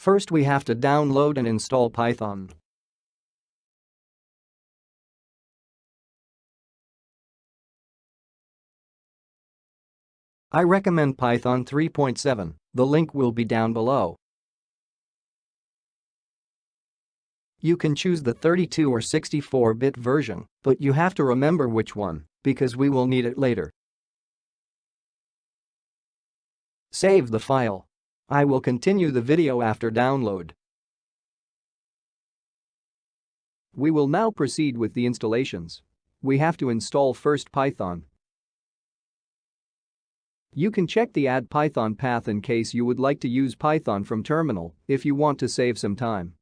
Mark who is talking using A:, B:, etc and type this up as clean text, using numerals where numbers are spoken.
A: First we have to download and install Python. I recommend Python 3.7, the link will be down below. You can choose the 32 or 64-bit version, but you have to remember which one, because we will need it later. Save the file. I will continue the video after download. We will now proceed with the installations. We have to install first Python. You can check the Add Python path in case you would like to use Python from terminal if you want to save some time.